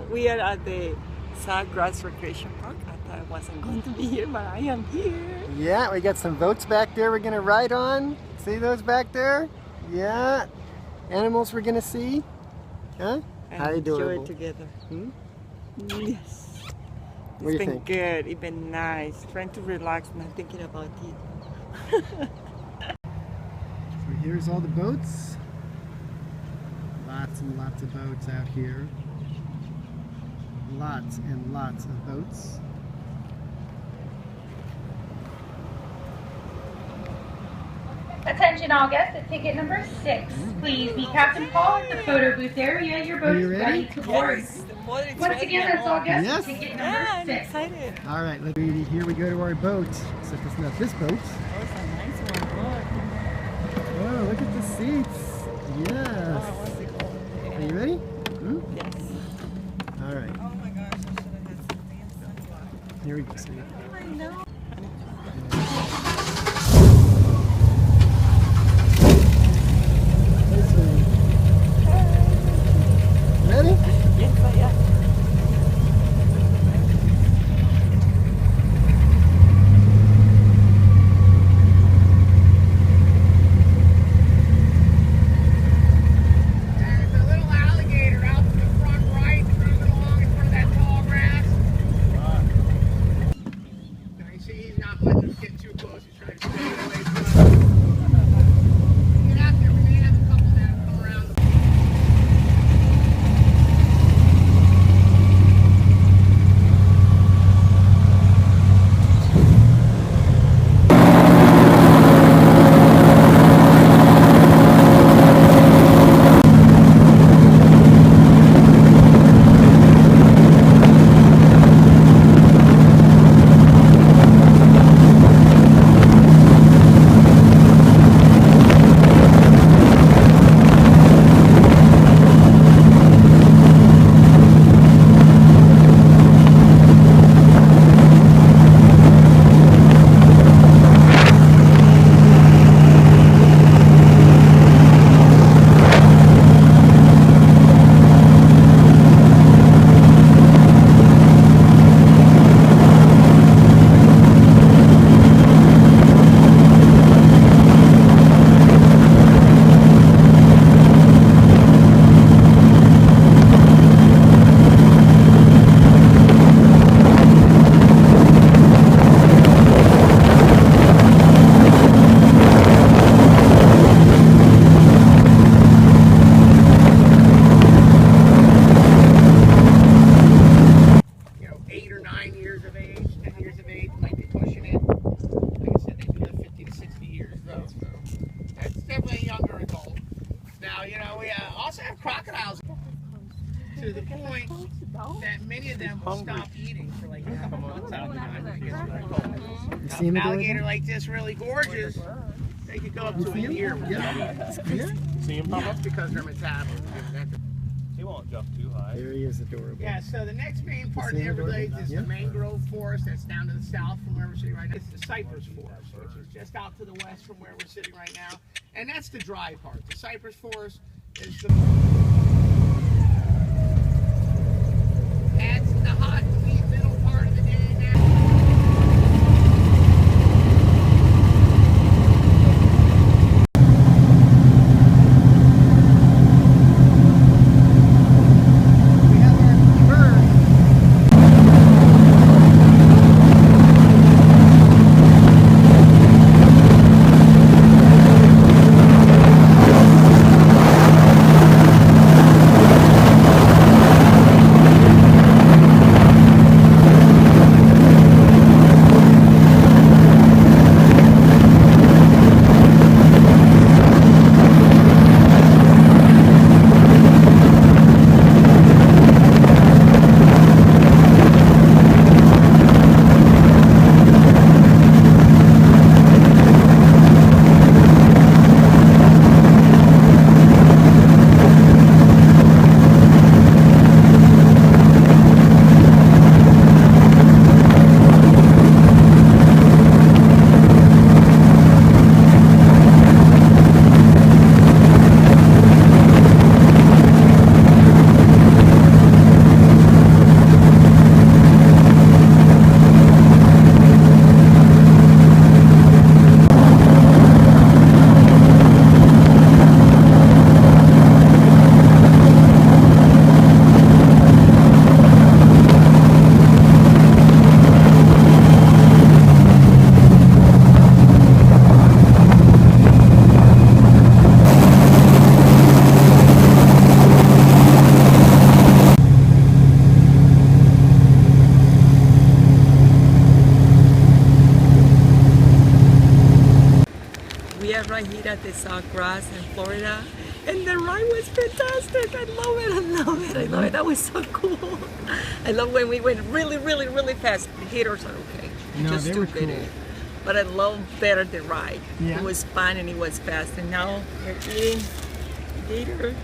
We are at the Sawgrass Recreation Park. I thought I wasn't going to be here, but I am here. Yeah, we got some boats back there we're gonna ride on. See those back there? Yeah. Animals we're gonna see. Huh? And How adorable. enjoy it together. Hmm? Yes. What do It's you been think? good. It's been nice. Trying to relax, not thinking about you. So here's all the boats. Lots and lots of boats out here. Lots and lots of boats. Attention all guests at ticket number 6. Please meet Captain Paul at the photo booth area. Your boat is ready to board. Yes, the boat is Once ready. again, that's all guests Yes. at ticket Yeah, number I'm 6. excited. All right, here we go to our boat. Except it's not this boat. Oh, it's a nice one. Look. Oh, look at the seats. Yes. Oh, what's it called? Are you ready? Hmm? Yes. All right. Oh my gosh, I should have had something in sunblock. Here we go. Sweetie. I know. Ready? Yes, I am. There's a little alligator out to the front right, cruising along in front of that tall grass. Now you see he's not letting us get too close. He's trying to stay away from us. Get out there. We may have a couple that have come around. You know, 8 or 9 years of age, 10 years of age, might be pushing it. Like I said, they do live 50 to 60 years though, so that's definitely a younger adult. Now, you know, we also have crocodiles to the point that many of them will stop eating for like half a month out of the time when it gets really cold. You see him Now, an adorable? alligator like this, really gorgeous, they could go up to a year without eating. Yeah. See him pop up? That's because their metabolism. He won't jump too high. There he is, adorable. Yeah, so the next main part of See the him adorable? Everglades is Yeah. the mangrove forest that's down to the south from where we're sitting right now. It's the cypress forest, which is just out to the west from where we're sitting right now. And that's the dry part. The cypress forest is the... That's the hot, sweet middle part of the day now. We have our bird. Sawgrass in Florida. And the ride was fantastic. I love it. I love it. I love it. That was so cool. I love when we went really, really, really fast. The haters are okay. No, Just they were stupid. cool. But I love better the ride. Yeah. It was fun and it was fast. And now we're eating gator.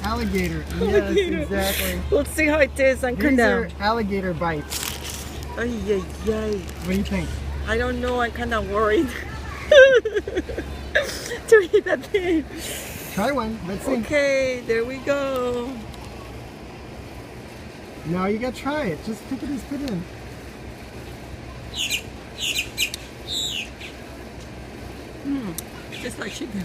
Alligator. Alligator. Yes, exactly. We'll see how it tastes and come These are down. alligator bites. Ay, ay, ay. What do you think? I don't know. I'm kind of worried to eat that thing. Try one. Let's see. Okay, there we go. No, you gotta try it. Just pick it and spit it in. Just like chicken.